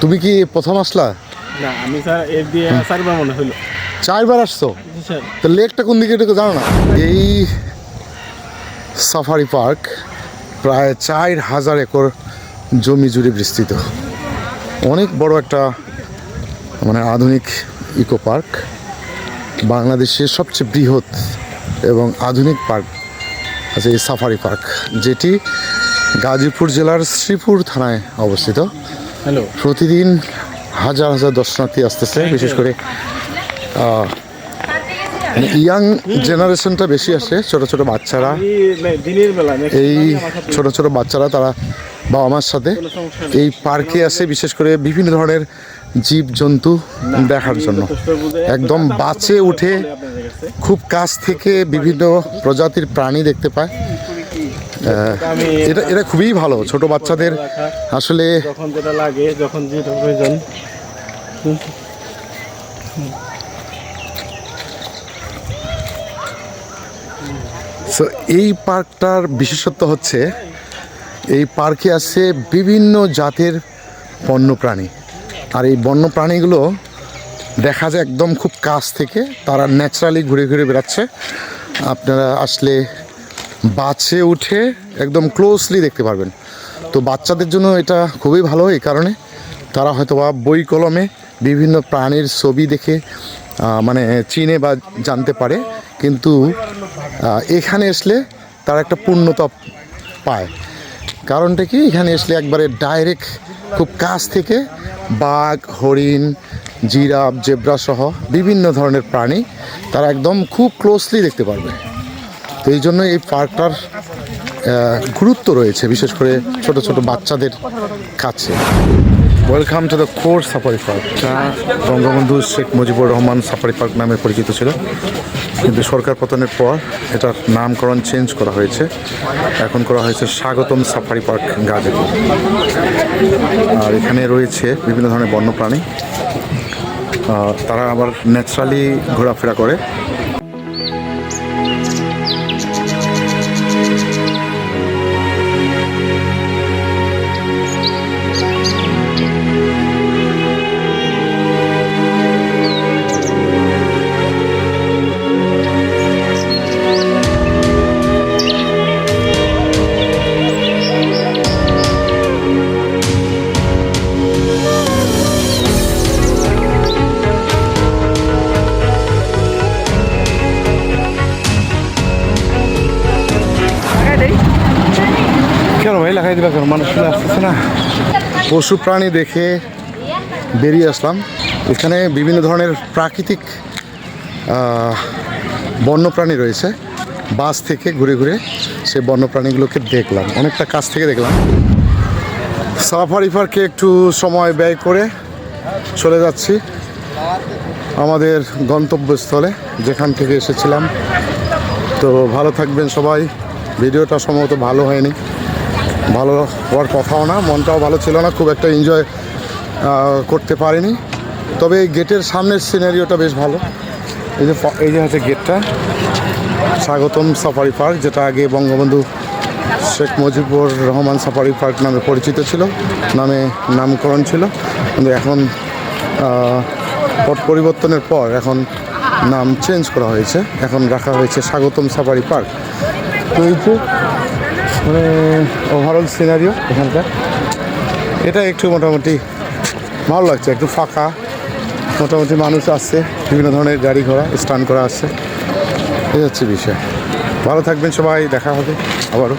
তুমি কি প্রথম আসলা? না, আমি স্যার এর দিয়ে 4বার মনে হলো। 4বার আসছো? জি স্যার। তো লেকটা কোন দিকে এটা জানো না? এই সাফারি পার্ক প্রায় 4000 একর জমি জুড়ে বিস্তৃত। অনেক বড় একটা মানে আধুনিক ইকো পার্ক, বাংলাদেশের সবচেয়ে বৃহৎ এবং আধুনিক পার্ক আছে এই সাফারি পার্ক, যেটি গাজীপুর জেলার শ্রীপুর থানায় অবস্থিত। হ্যালো। প্রতিদিন হাজার হাজার দর্শনার্থী আসতেছে, বিশেষ করে ইয়াং জেনারেশনটা বেশি আসে। ছোট ছোট বাচ্চারা, দিনের বেলা এই ছোট ছোট বাচ্চারা তারা বাবা মার সাথে এই পার্কে আসে, বিশেষ করে বিভিন্ন ধরনের জীব জন্তু দেখার জন্য। একদম বাসে উঠে খুব কাছ থেকে বিভিন্ন প্রজাতির প্রাণী দেখতে পায়। এটা খুবই ভালো ছোট বাচ্চাদের আসলে। যখন যেটা লাগে, যখন যেটা প্রয়োজন। সো এই পার্কটার বিশেষত্ব হচ্ছে এই পার্কে আছে বিভিন্ন জাতের বন্যপ্রাণী, আর এই বন্যপ্রাণীগুলো দেখা যায় একদম খুব কাছ থেকে। তারা ন্যাচারালি ঘুরে ঘুরে বেড়াচ্ছে। আপনারা আসলে বাসে উঠে একদম ক্লোজলি দেখতে পারবেন। তো বাচ্চাদের জন্য এটা খুবই ভালো, এই কারণে তারা হয়তো বা বই কলমে বিভিন্ন প্রাণীর ছবি দেখে মানে চিনে বা জানতে পারে, কিন্তু এখানে আসলে তারা একটা পূর্ণতা পায়। কারণটা কি, এখানে আসলে একবারে ডাইরেক্ট খুব কাছ থেকে বাঘ, হরিণ, জিরাফ, জেব্রা সহ বিভিন্ন ধরনের প্রাণী তারা একদম খুব ক্লোজলি দেখতে পারবে। তো এই জন্য এই পার্কটার গুরুত্ব রয়েছে, বিশেষ করে ছোট ছোট বাচ্চাদের কাছে। Welcome to the core safari park. Bangabandhu Sheikh Mujibur Rahman safari park নামে পরিচিত ছিল, কিন্তু সরকার পতনের পর এটার নামকরণ চেঞ্জ করা হয়েছে। এখন করা হয়েছে স্বাগতম সাফারি পার্ক গাজীপুর। আর এখানে রয়েছে বিভিন্ন ধরনের বন্যপ্রাণী, তারা আবার ন্যাচারালি ঘোরাফেরা করে। কেন ভাই লাগাই দিবা কেন? মানুষ আসতেছে না। পশু প্রাণী দেখে বেরিয়ে আসলাম। এখানে বিভিন্ন ধরনের প্রাকৃতিক বন্যপ্রাণী রয়েছে। বাস থেকে ঘুরে ঘুরে সেই বন্যপ্রাণীগুলোকে দেখলাম, অনেকটা কাছ থেকে দেখলাম। সাফারি পার্কে একটু সময় ব্যয় করে চলে যাচ্ছি আমাদের গন্তব্যস্থলে, যেখান থেকে এসেছিলাম। তো ভালো থাকবেন সবাই। ভিডিওটা সম্ভবত ভালো হয়নি, ভালো হওয়ার কথাও না, মনটাও ভালো ছিল না, খুব একটা এনজয় করতে পারিনি। তবে এই গেটের সামনের সিনারিওটা বেশ ভালো। এই যে হচ্ছে গেটটা, স্বাগতম সাফারি পার্ক, যেটা আগে বঙ্গবন্ধু শেখ মুজিবুর রহমান সাফারি পার্ক নামে পরিচিত ছিল, নামকরণ ছিল। কিন্তু এখন পট পরিবর্তনের পর এখন নাম চেঞ্জ করা হয়েছে, এখন রাখা হয়েছে স্বাগতম সাফারি পার্ক। তো এই যে মানে ওভারঅল সিনারিও এখানকার, এটা একটু মোটামুটি ভালো লাগছে, একটু ফাঁকা, মোটামুটি মানুষ আসছে, বিভিন্ন ধরনের গাড়ি ঘোড়া স্ট্যান্ড করা আছে। এই হচ্ছে বিষয়। ভালো থাকবেন সবাই, দেখা হবে আবারও।